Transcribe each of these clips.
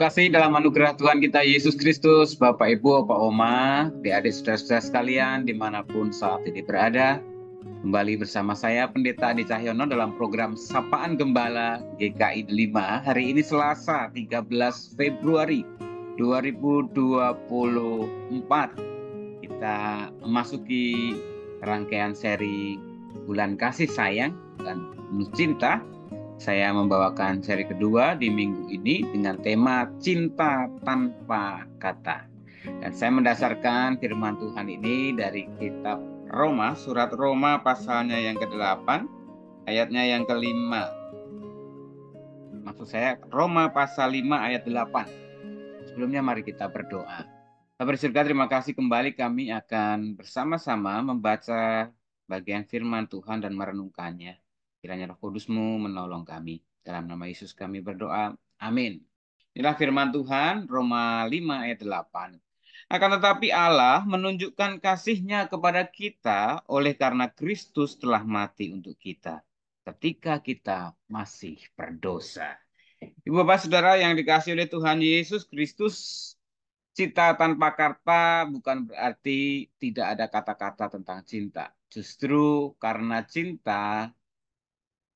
kasih dalam anugerah Tuhan kita Yesus Kristus, Bapak Ibu, Pak Oma, adik-adik saudara-saudara sekalian, dimanapun saat ini berada. Kembali bersama saya, Pendeta Adi Cahyono, dalam program Sapaan Gembala GKI 5. Hari ini Selasa, 13 Februari 2024. Kita memasuki rangkaian seri Bulan Kasih Sayang dan Penuh Cinta. Saya membawakan seri kedua di minggu ini dengan tema Cinta Tanpa Kata. Dan saya mendasarkan firman Tuhan ini dari kitab Roma, surat Roma pasalnya yang ke-8, ayatnya yang ke-5. Maksud saya Roma pasal 5 ayat 8. Sebelumnya mari kita berdoa. Bapak di surga, terima kasih kembali kami akan bersama-sama membaca bagian firman Tuhan dan merenungkannya. Kiranya Roh Kudus-Mu menolong kami. Dalam nama Yesus kami berdoa. Amin. Inilah firman Tuhan, Roma 5 ayat 8. Akan tetapi Allah menunjukkan kasih-Nya kepada kita oleh karena Kristus telah mati untuk kita ketika kita masih berdosa. Ibu Bapak Saudara yang dikasihi oleh Tuhan Yesus Kristus, cinta tanpa kata bukan berarti tidak ada kata-kata tentang cinta. Justru karena cinta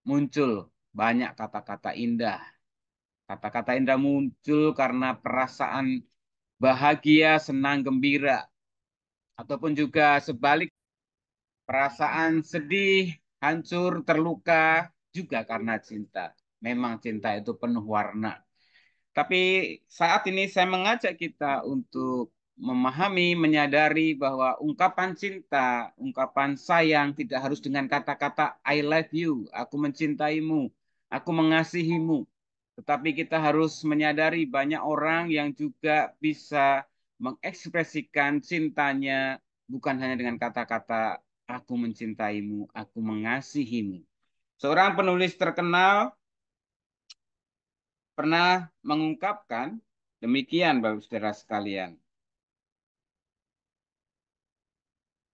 muncul banyak kata-kata indah. Kata-kata indah muncul karena perasaan bahagia, senang, gembira. Ataupun juga sebalik, perasaan sedih, hancur, terluka juga karena cinta. Memang cinta itu penuh warna. Tapi saat ini saya mengajak kita untuk memahami, menyadari bahwa ungkapan cinta, ungkapan sayang tidak harus dengan kata-kata I love you, aku mencintaimu, aku mengasihimu. Tetapi kita harus menyadari banyak orang yang juga bisa mengekspresikan cintanya bukan hanya dengan kata-kata aku mencintaimu, aku mengasihimu. Seorang penulis terkenal pernah mengungkapkan demikian, Bapak Saudara sekalian.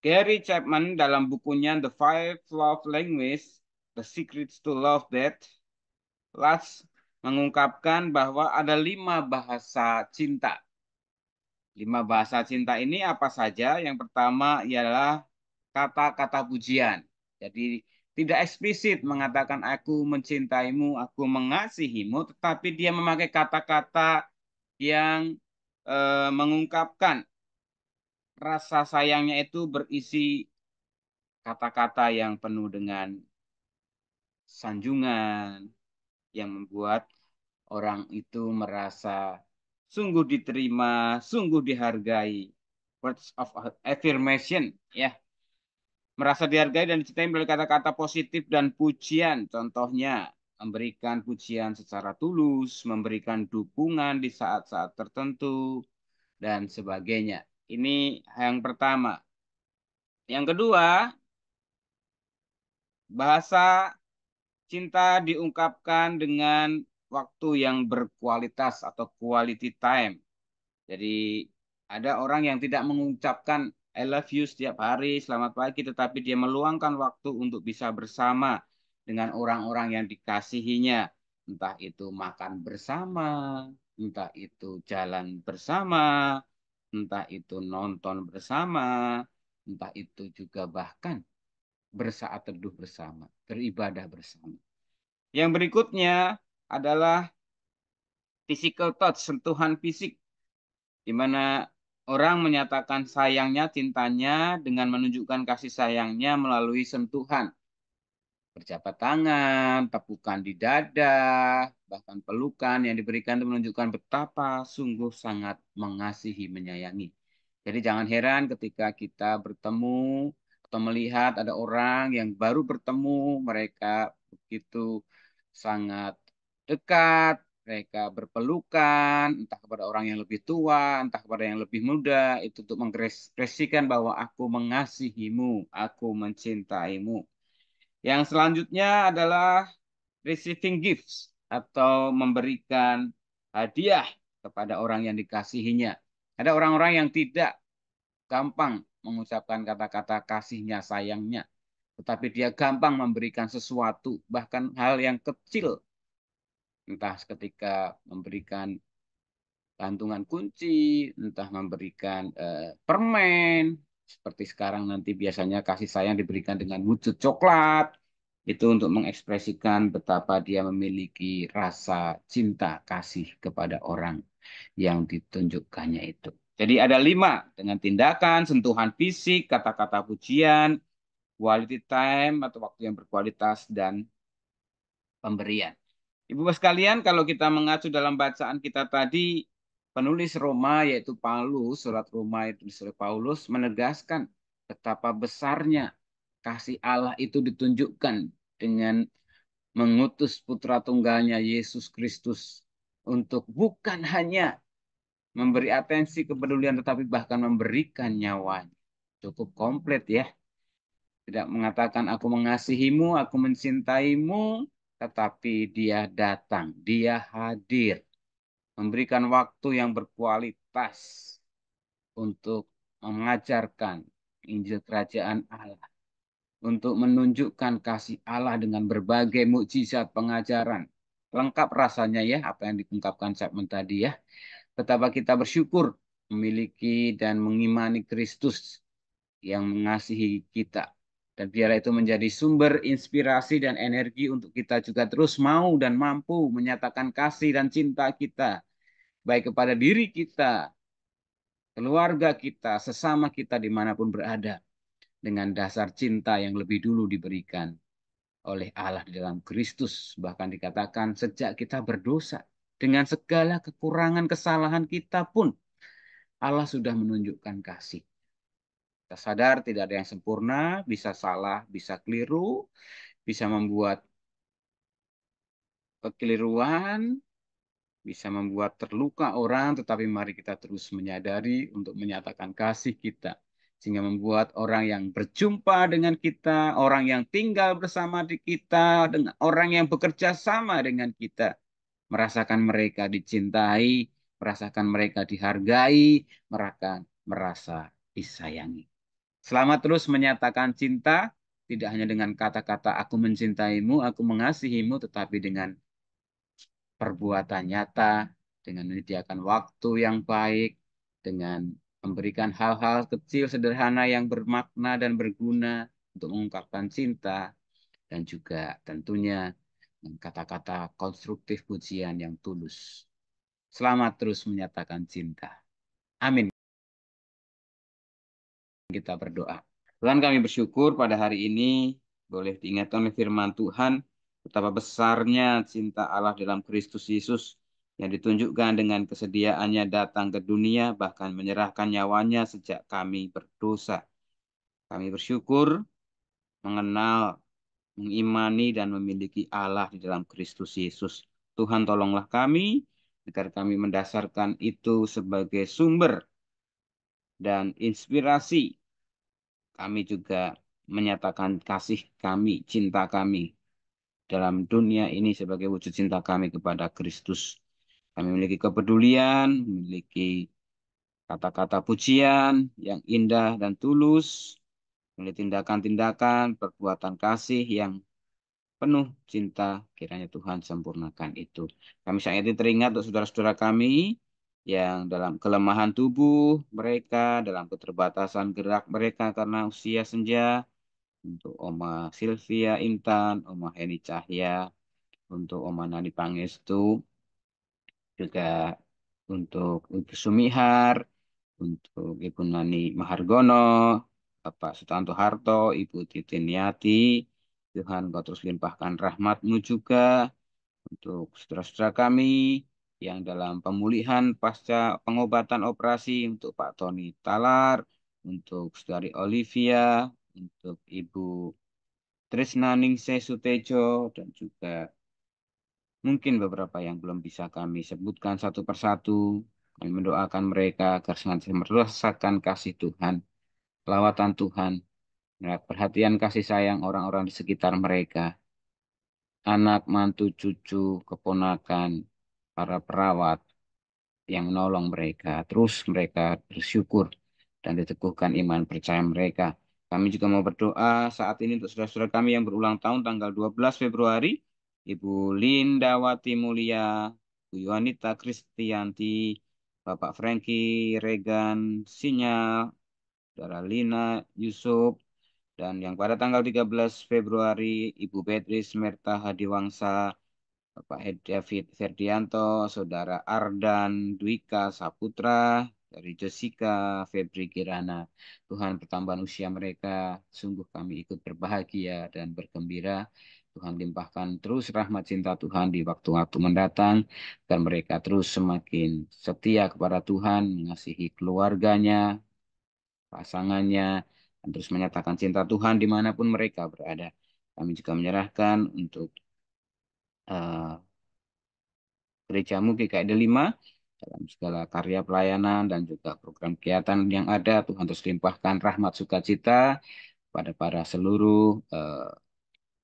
Gary Chapman dalam bukunya The Five Love Languages, The Secrets to Love That, mengungkapkan bahwa ada 5 bahasa cinta. 5 bahasa cinta ini apa saja? Yang pertama ialah kata-kata pujian. Jadi tidak eksplisit mengatakan aku mencintaimu, aku mengasihimu, tetapi dia memakai kata-kata yang mengungkapkan rasa sayangnya itu berisi kata-kata yang penuh dengan sanjungan, yang membuat orang itu merasa sungguh diterima, sungguh dihargai. Words of affirmation, ya. Merasa dihargai dan dicintai melalui kata-kata positif dan pujian. Contohnya, memberikan pujian secara tulus, memberikan dukungan di saat-saat tertentu, dan sebagainya. Ini yang pertama. Yang kedua, bahasa cinta diungkapkan dengan waktu yang berkualitas atau quality time. Jadi ada orang yang tidak mengucapkan I love you setiap hari, selamat pagi, tetapi dia meluangkan waktu untuk bisa bersama dengan orang-orang yang dikasihinya. Entah itu makan bersama, entah itu jalan bersama, entah itu nonton bersama, entah itu juga bahkan bersaat teduh bersama, beribadah bersama. Yang berikutnya adalah physical touch, sentuhan fisik, di mana orang menyatakan sayangnya, cintanya dengan menunjukkan kasih sayangnya melalui sentuhan. Berjabat tangan, tepukan di dada, bahkan pelukan yang diberikan itu menunjukkan betapa sungguh sangat mengasihi, menyayangi. Jadi jangan heran ketika kita bertemu atau melihat ada orang yang baru bertemu, mereka begitu sangat dekat, mereka berpelukan, entah kepada orang yang lebih tua, entah kepada yang lebih muda, itu untuk mengekspresikan bahwa aku mengasihimu, aku mencintaimu. Yang selanjutnya adalah receiving gifts atau memberikan hadiah kepada orang yang dikasihinya. Ada orang-orang yang tidak gampang mengucapkan kata-kata kasihnya, sayangnya, tetapi dia gampang memberikan sesuatu, bahkan hal yang kecil. Entah ketika memberikan gantungan kunci, entah memberikan permen, seperti sekarang nanti biasanya kasih sayang diberikan dengan wujud coklat, itu untuk mengekspresikan betapa dia memiliki rasa cinta kasih kepada orang yang ditunjukkannya itu. Jadi ada 5, dengan tindakan, sentuhan fisik, kata-kata pujian, quality time atau waktu yang berkualitas, dan pemberian. Ibu Bapak sekalian, kalau kita mengacu dalam bacaan kita tadi, penulis Roma yaitu Paulus, surat Roma itu ditulis Paulus menegaskan betapa besarnya kasih Allah itu ditunjukkan dengan mengutus putra tunggalnya Yesus Kristus untuk bukan hanya memberi atensi kepedulian tetapi bahkan memberikan nyawanya. Cukup komplit ya. Tidak mengatakan aku mengasihimu, aku mencintaimu, tetapi dia datang, dia hadir, memberikan waktu yang berkualitas untuk mengajarkan Injil Kerajaan Allah, untuk menunjukkan kasih Allah dengan berbagai mukjizat pengajaran. Lengkap rasanya ya apa yang diungkapkan Chapman tadi ya. Betapa kita bersyukur memiliki dan mengimani Kristus yang mengasihi kita. Dan biarlah itu menjadi sumber inspirasi dan energi untuk kita juga terus mau dan mampu menyatakan kasih dan cinta kita, baik kepada diri kita, keluarga kita, sesama kita dimanapun berada, dengan dasar cinta yang lebih dulu diberikan oleh Allah di dalam Kristus. Bahkan dikatakan sejak kita berdosa, dengan segala kekurangan kesalahan kita pun, Allah sudah menunjukkan kasih. Kita sadar tidak ada yang sempurna, bisa salah, bisa keliru, bisa membuat kekeliruan, bisa membuat terluka orang, tetapi mari kita terus menyadari untuk menyatakan kasih kita. Sehingga membuat orang yang berjumpa dengan kita, orang yang tinggal bersama di kita, dengan orang yang bekerja sama dengan kita, merasakan mereka dicintai, merasakan mereka dihargai, mereka merasa disayangi. Selamat terus menyatakan cinta, tidak hanya dengan kata-kata aku mencintaimu, aku mengasihimu, tetapi dengan perbuatan nyata, dengan menyediakan waktu yang baik, dengan memberikan hal-hal kecil sederhana yang bermakna dan berguna untuk mengungkapkan cinta, dan juga tentunya kata-kata konstruktif pujian yang tulus. Selamat terus menyatakan cinta. Amin. Kita berdoa. Tuhan, kami bersyukur pada hari ini boleh diingatkan oleh firman Tuhan betapa besarnya cinta Allah dalam Kristus Yesus yang ditunjukkan dengan kesediaannya datang ke dunia bahkan menyerahkan nyawanya sejak kami berdosa. Kami bersyukur mengenal, mengimani dan memiliki Allah di dalam Kristus Yesus. Tuhan, tolonglah kami agar kami mendasarkan itu sebagai sumber dan inspirasi. Kami juga menyatakan kasih kami, cinta kami dalam dunia ini sebagai wujud cinta kami kepada Kristus. Kami memiliki kepedulian, memiliki kata-kata pujian yang indah dan tulus, memiliki tindakan-tindakan, perbuatan kasih yang penuh cinta. Kiranya Tuhan sempurnakan itu. Kami sangat teringat untuk saudara-saudara kami yang dalam kelemahan tubuh mereka, dalam keterbatasan gerak mereka karena usia senja, untuk Oma Sylvia Intan, Oma Heni Cahya, untuk Oma Nani Pangestu, juga untuk Ibu Sumihar, untuk Ibu Nani Mahargono, Bapak Sutanto Harto, Ibu Titiniati. Tuhan kau terus limpahkan rahmat-Mu juga untuk saudara-saudara kami yang dalam pemulihan pasca pengobatan operasi, untuk Pak Tony Talar, untuk Saudari Olivia, untuk Ibu Trisna Ningsih Sutejo, dan juga mungkin beberapa yang belum bisa kami sebutkan satu persatu. Kami mendoakan mereka agar senantiasa merasakan kasih Tuhan, lawatan Tuhan, perhatian kasih sayang orang-orang di sekitar mereka, anak, mantu, cucu, keponakan, para perawat yang menolong mereka. Terus mereka bersyukur dan diteguhkan iman percaya mereka. Kami juga mau berdoa saat ini untuk saudara-saudara kami yang berulang tahun tanggal 12 Februari. Ibu Lindawati Mulia, Bu Yuanita Kristianti, Bapak Frankie, Regan, Sinyal, Saudara Lina, Yusuf, dan yang pada tanggal 13 Februari, Ibu Beatrice Merta Hadiwangsa, Bapak David Ferdianto, Saudara Ardan Dwika Saputra, dari Jessica, Febri Kirana. Tuhan pertambahan usia mereka, sungguh kami ikut berbahagia dan bergembira. Tuhan limpahkan terus rahmat cinta Tuhan di waktu-waktu mendatang, dan mereka terus semakin setia kepada Tuhan, mengasihi keluarganya, pasangannya, dan terus menyatakan cinta Tuhan dimanapun mereka berada. Kami juga menyerahkan untuk eh, gerejamu GKI Delima dalam segala karya pelayanan dan juga program kegiatan yang ada. Tuhan terus limpahkan rahmat sukacita pada para seluruh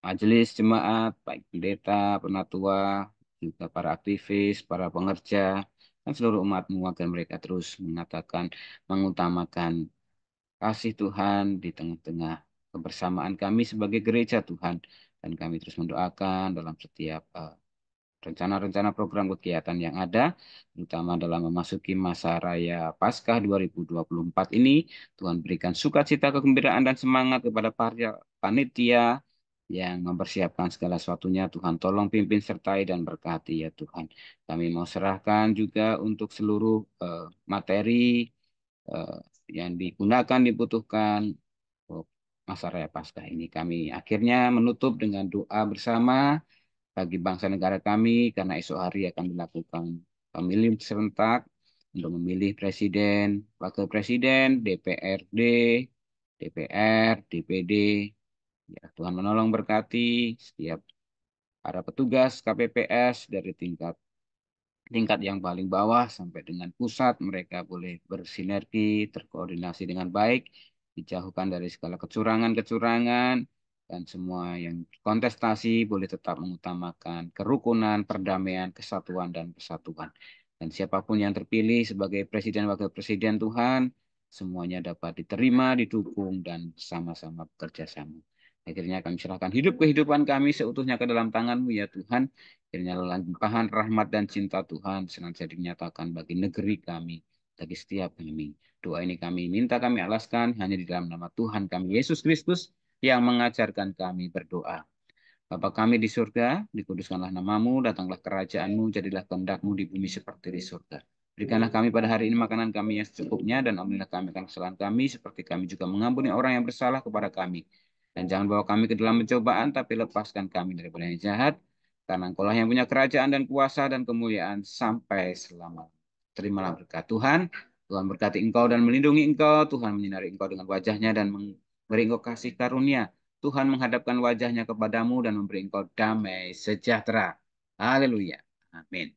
majelis jemaat, baik pendeta, penatua, juga para aktivis, para pengerja, dan seluruh umatmu agar mereka terus mengatakan, mengutamakan kasih Tuhan di tengah-tengah kebersamaan kami sebagai gereja Tuhan. Dan kami terus mendoakan dalam setiap rencana-rencana program kegiatan yang ada, terutama dalam memasuki masa raya Paskah 2024 ini. Tuhan berikan sukacita, kegembiraan, dan semangat kepada para panitia yang mempersiapkan segala sesuatunya. Tuhan tolong pimpin, sertai, dan berkati ya Tuhan. Kami mau serahkan juga untuk seluruh materi eh, yang digunakan, dibutuhkan untuk masa raya Paskah ini. Kami akhirnya menutup dengan doa bersama bagi bangsa negara kami, karena esok hari akan dilakukan pemilihan serentak untuk memilih presiden, wakil presiden, DPRD, DPR, DPD. Ya, Tuhan menolong berkati setiap para petugas KPPS dari tingkat yang paling bawah sampai dengan pusat, mereka boleh bersinergi, terkoordinasi dengan baik, dijauhkan dari segala kecurangan-kecurangan, dan semua yang kontestasi boleh tetap mengutamakan kerukunan, perdamaian, kesatuan, dan persatuan. Dan siapapun yang terpilih sebagai presiden, wakil presiden Tuhan, semuanya dapat diterima, didukung, dan sama-sama bekerja sama. Akhirnya kami serahkan hidup kehidupan kami seutuhnya ke dalam tangan-Mu ya Tuhan. Kiranya limpahan rahmat dan cinta Tuhan senantiasa dinyatakan bagi negeri kami, bagi setiap kami. Doa ini kami minta, kami alaskan hanya di dalam nama Tuhan kami Yesus Kristus yang mengajarkan kami berdoa. Bapa kami di surga, dikuduskanlah namamu, datanglah kerajaanmu, jadilah kehendak-Mu di bumi seperti di surga. Berikanlah kami pada hari ini makanan kami yang secukupnya, dan ampunilah kami akan kesalahan kami, seperti kami juga mengampuni orang yang bersalah kepada kami. Dan jangan bawa kami ke dalam pencobaan, tapi lepaskan kami daripada yang jahat, karena Engkau lah yang punya kerajaan dan kuasa dan kemuliaan sampai selama. Terimalah berkat Tuhan. Tuhan berkati engkau dan melindungi engkau. Tuhan menyinari engkau dengan wajahnya dan memberi engkau kasih karunia. Tuhan menghadapkan wajahnya kepadamu dan memberi engkau damai sejahtera. Haleluya. Amin.